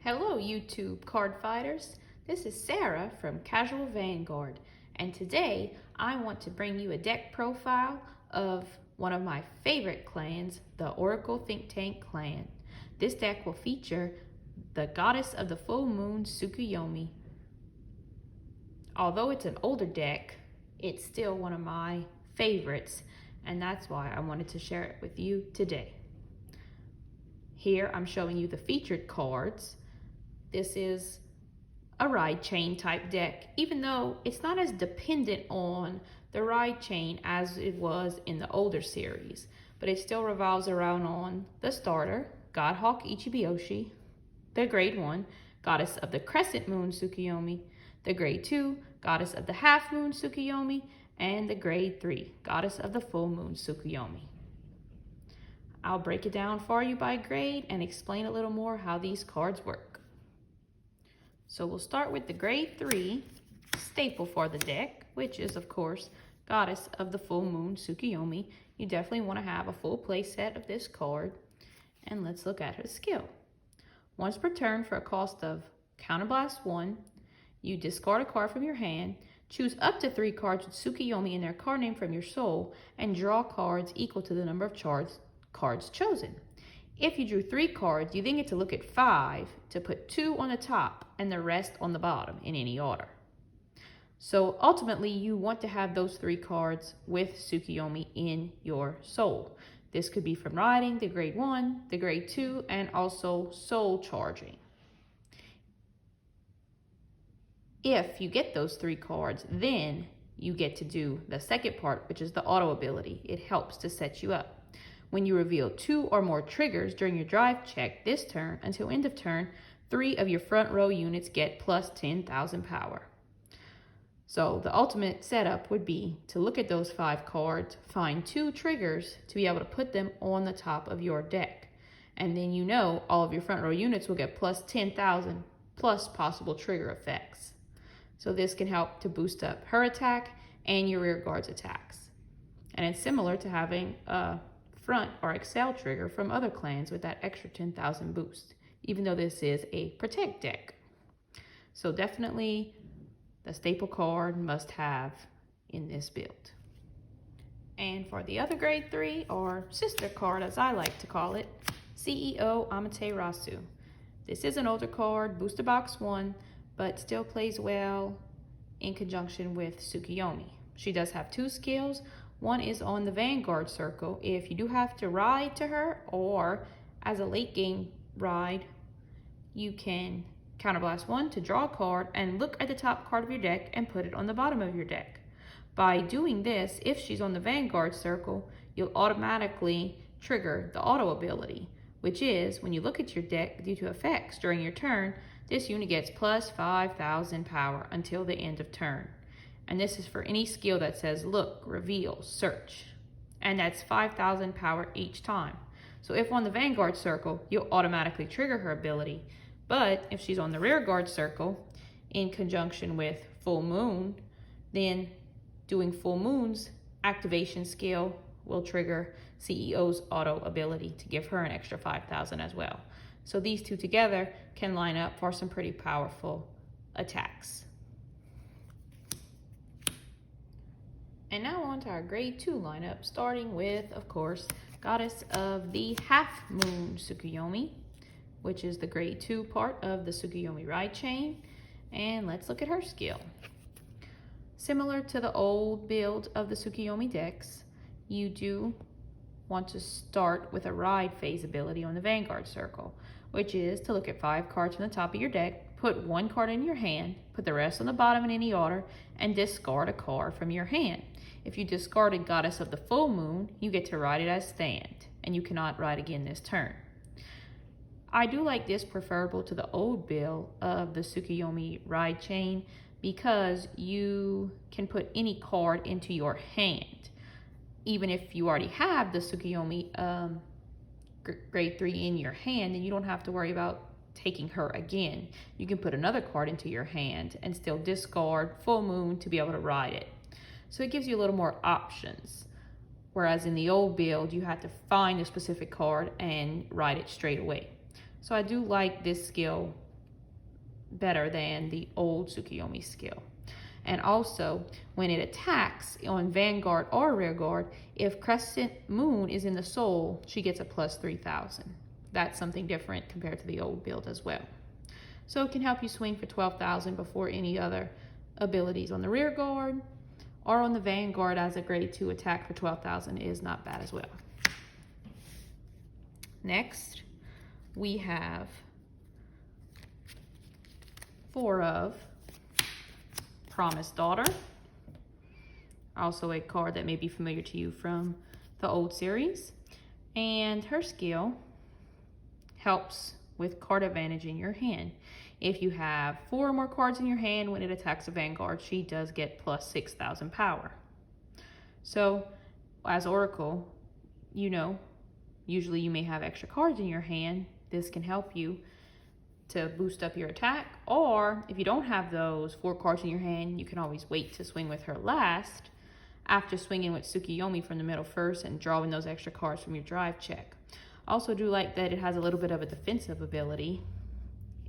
Hello YouTube card fighters, this is Sarah from Casual Vanguard, and today I want to bring you a deck profile of one of my favorite clans, the Oracle Think Tank clan. This deck will feature the Goddess of the Full Moon Tsukuyomi. Although it's an older deck, it's still one of my favorites, and that's why I wanted to share it with you today. Here I'm showing you the featured cards. This is a ride chain type deck, even though it's not as dependent on the ride chain as it was in the older series, but it still revolves around on the starter, Godhawk Ichibiyoshi, the grade 1, Goddess of the Crescent Moon Tsukuyomi, the grade 2, Goddess of the Half Moon Tsukuyomi, and the grade 3, Goddess of the Full Moon Tsukuyomi. I'll break it down for you by grade and explain a little more how these cards work. So we'll start with the grade 3 staple for the deck, which is of course Goddess of the Full Moon Tsukuyomi. You definitely want to have a full play set of this card. And let's look at her skill. Once per turn, for a cost of Counterblast 1, you discard a card from your hand, choose up to 3 cards with Tsukuyomi in their card name from your soul, and draw cards equal to the number of cards chosen. If you drew 3 cards, you then get to look at 5 to put 2 on the top and the rest on the bottom in any order. So ultimately, you want to have those 3 cards with Tsukuyomi in your soul. This could be from riding, the grade 1, the grade 2, and also soul charging. If you get those 3 cards, then you get to do the second part, which is the auto ability. It helps to set you up. When you reveal 2 or more triggers during your drive check this turn, until end of turn, 3 of your front row units get plus 10,000 power. So the ultimate setup would be to look at those 5 cards, find 2 triggers to be able to put them on the top of your deck. And then you know all of your front row units will get plus 10,000 plus possible trigger effects. So this can help to boost up her attack and your rear guard's attacks. And it's similar to having a front or excel trigger from other clans with that extra 10,000 boost, even though this is a protect deck. So definitely the staple card must have in this build. And for the other grade 3, or sister card as I like to call it, CEO Amaterasu. This is an older card, booster box 1, but still plays well in conjunction with Tsukuyomi. She does have 2 skills. One is on the Vanguard circle. If you do have to ride to her, or as a late game ride, you can Counterblast 1 to draw a card and look at the top card of your deck and put it on the bottom of your deck. By doing this, if she's on the Vanguard circle, you'll automatically trigger the auto ability, which is when you look at your deck due to effects during your turn, this unit gets plus 5,000 power until the end of turn. And this is for any skill that says look, reveal, search. And that's 5,000 power each time. So if on the Vanguard circle, you'll automatically trigger her ability. But if she's on the rear guard circle, in conjunction with Full Moon, then doing Full Moon's activation skill will trigger CEO's auto ability to give her an extra 5,000 as well. So these two together can line up for some pretty powerful attacks. And now on to our grade 2 lineup, starting with, of course, Goddess of the Half Moon Tsukuyomi, which is the grade 2 part of the Tsukuyomi ride chain. And let's look at her skill. Similar to the old build of the Tsukuyomi decks, you do want to start with a ride phase ability on the Vanguard circle, which is to look at 5 cards from the top of your deck, put 1 card in your hand, put the rest on the bottom in any order, and discard a card from your hand. If you discarded Goddess of the Full Moon, you get to ride it as stand, and you cannot ride again this turn. I do like this preferable to the old build of the Tsukuyomi ride chain because you can put any card into your hand. Even if you already have the Tsukuyomi grade 3 in your hand, then you don't have to worry about taking her again. You can put another card into your hand and still discard Full Moon to be able to ride it. So it gives you a little more options. Whereas in the old build, you had to find a specific card and ride it straight away. So I do like this skill better than the old Tsukuyomi skill. And also, when it attacks on Vanguard or Rearguard, if Crescent Moon is in the soul, she gets a plus 3,000. That's something different compared to the old build as well. So it can help you swing for 12,000 before any other abilities on the Rearguard, or on the Vanguard as a grade 2 attack for 12,000 is not bad as well. Next, we have 4 of Promised Daughter, also a card that may be familiar to you from the old series, and her skill helps with card advantage in your hand. If you have 4 or more cards in your hand when it attacks a Vanguard, she does get plus 6,000 power. So as Oracle, you know, usually you may have extra cards in your hand. This can help you to boost up your attack, or if you don't have those 4 cards in your hand, you can always wait to swing with her last after swinging with Tsukuyomi from the middle first and drawing those extra cards from your drive check. Also do like that it has a little bit of a defensive ability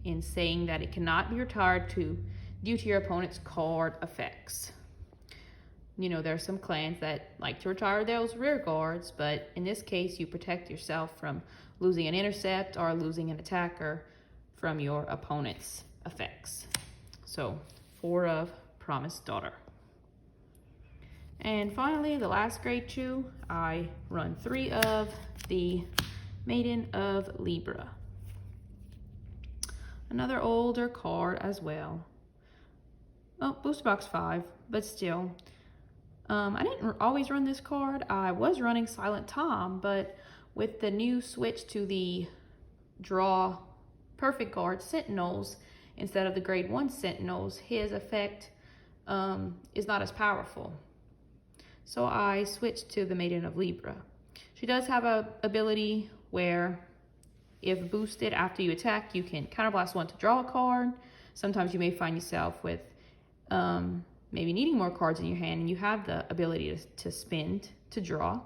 in saying that it cannot be retired due to your opponent's card effects. You know, there are some clans that like to retire those rear guards, but in this case you protect yourself from losing an intercept or losing an attacker from your opponent's effects. So 4 of Promised Daughter. And finally, the last grade 2, I run 3 of the Maiden of Libra. Another older card as well. Oh, booster box 5, but still. I didn't always run this card. I was running Silent Tom, but with the new switch to the draw perfect guard Sentinels instead of the grade 1 Sentinels, his effect is not as powerful. So I switched to the Maiden of Libra. She does have a ability where if boosted after you attack, you can counterblast 1 to draw a card. Sometimes you may find yourself with maybe needing more cards in your hand, and you have the ability to spend to draw.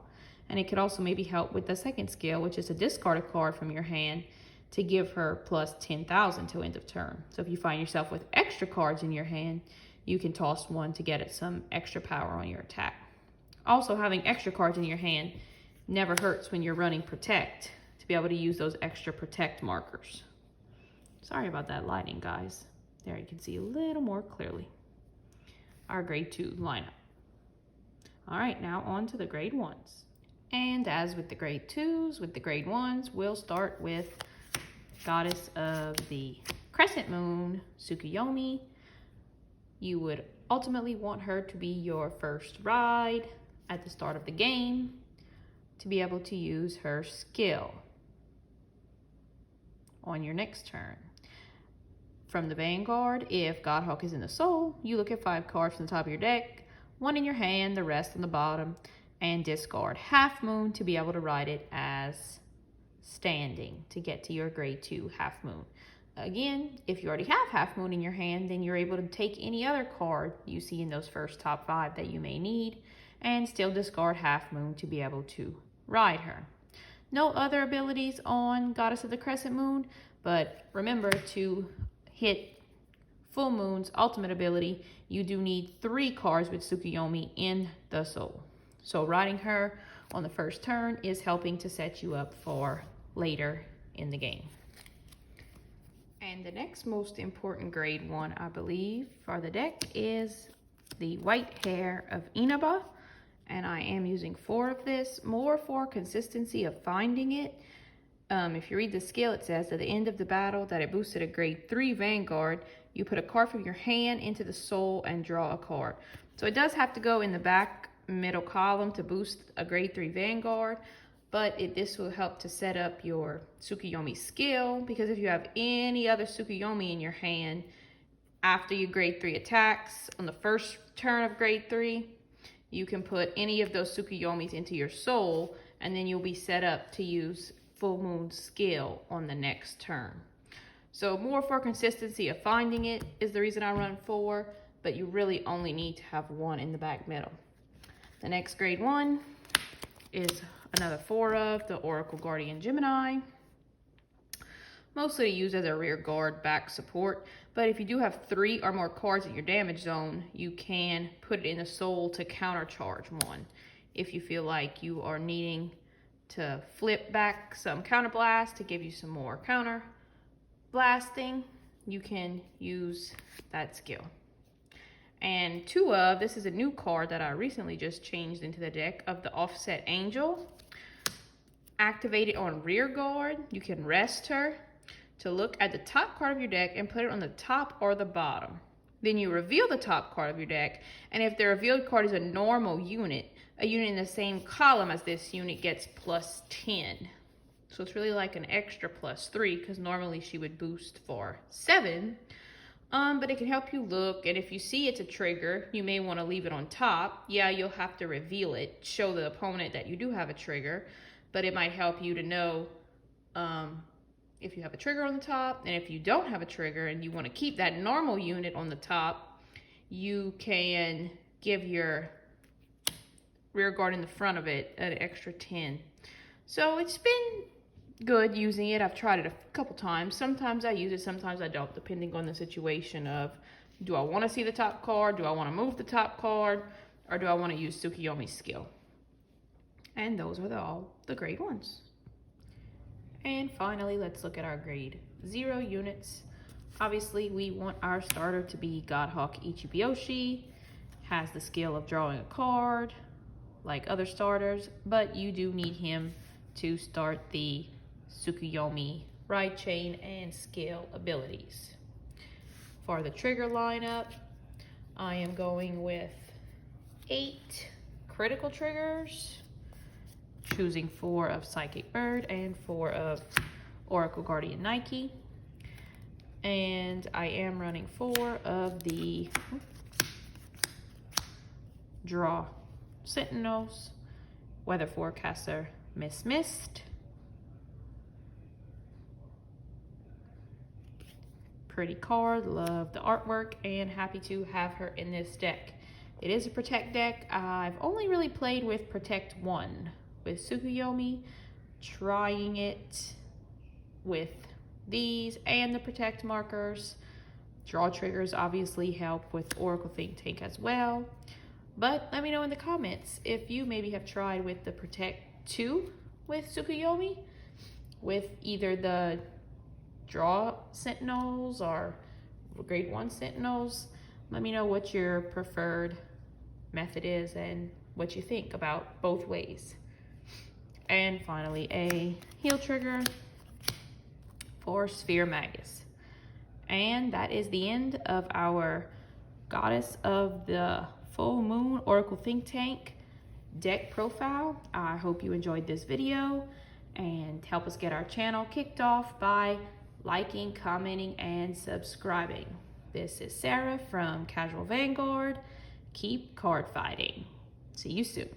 And it could also maybe help with the second skill, which is to discard a card from your hand to give her plus 10,000 till end of turn. So if you find yourself with extra cards in your hand, you can toss 1 to get some extra power on your attack. Also, having extra cards in your hand never hurts when you're running Protect, to be able to use those extra Protect markers. Sorry about that lighting, guys. There you can see a little more clearly our grade 2 lineup. All right, now on to the grade 1s. And as with the grade 2s, with the grade 1s, we'll start with Goddess of the Crescent Moon, Tsukuyomi. You would ultimately want her to be your first ride at the start of the game to be able to use her skill on your next turn. From the Vanguard, if Godhawk is in the soul, you look at 5 cards from the top of your deck, 1 in your hand, the rest on the bottom, and discard Half Moon to be able to ride it as standing to get to your grade 2 Half Moon. Again, if you already have Half Moon in your hand, then you're able to take any other card you see in those first top 5 that you may need and still discard Half Moon to be able to ride her. No other abilities on Goddess of the Crescent Moon, but remember to hit Full Moon's ultimate ability, you do need 3 cards with Tsukuyomi in the soul. So riding her on the first turn is helping to set you up for later in the game. And the next most important grade 1, I believe, for the deck is the White Hair of Inaba. And I am using 4 of this, more for consistency of finding it. If you read the skill, it says at the end of the battle that it boosted a grade 3 Vanguard, you put a card from your hand into the soul and draw a card. So it does have to go in the back middle column to boost a grade 3 Vanguard, but this will help to set up your Tsukuyomi skill, because if you have any other Tsukuyomi in your hand after your grade 3 attacks on the first turn of grade 3, you can put any of those Tsukuyomis into your soul, and then you'll be set up to use Full Moon skill on the next turn. So more for consistency of finding it is the reason I run 4, but you really only need to have 1 in the back middle. The next grade 1 is another 4 of the Oracle Guardian Gemini. mostly used as a rear guard back support. But if you do have 3 or more cards in your damage zone, you can put it in the soul to countercharge one. If you feel like you are needing to flip back some counter blast to give you some more counter blasting, you can use that skill. And this is a new card that I recently just changed into the deck, of the Offset Angel. Activate it on rear guard. You can rest her to look at the top card of your deck and put it on the top or the bottom. Then you reveal the top card of your deck, and if the revealed card is a normal unit, a unit in the same column as this unit gets plus 10. So it's really like an extra plus 3, because normally she would boost for 7. But it can help you look, and if you see it's a trigger, you may want to leave it on top. Yeah, you'll have to reveal it, show the opponent that you do have a trigger, but it might help you to know if you have a trigger on the top. And if you don't have a trigger and you want to keep that normal unit on the top, you can give your rear guard in the front of it an extra 10. So it's been good using it. I've tried it a couple times. Sometimes I use it, sometimes I don't, depending on the situation of, do I want to see the top card, do I want to move the top card, or do I want to use Tsukuyomi's skill? And those are all the grade 1s. And finally, let's look at our grade 0 units. Obviously, we want our starter to be Godhawk Ichibiyoshi, has the skill of drawing a card like other starters, but you do need him to start the Tsukuyomi ride chain and skill abilities. For the trigger lineup, I am going with 8 critical triggers, choosing 4 of Psychic Bird and 4 of Oracle Guardian Nike. And I am running 4 of the Draw Sentinels, Weather Forecaster Miss Mist, pretty card, love the artwork, and happy to have her in this deck. It is a Protect deck. I've only really played with Protect 1 with Tsukuyomi, trying it with these and the Protect markers. Draw triggers obviously help with Oracle Think Tank as well. But let me know in the comments if you maybe have tried with the Protect 2 with Tsukuyomi, with either the Draw Sentinels or grade 1 Sentinels. Let me know what your preferred method is and what you think about both ways. And finally, a heal trigger for Sphere Magus. And that is the end of our Goddess of the Full Moon Oracle Think Tank deck profile. I hope you enjoyed this video, and help us get our channel kicked off by liking, commenting, and subscribing. This is Sarah from Casual Vanguard. Keep card fighting. See you soon.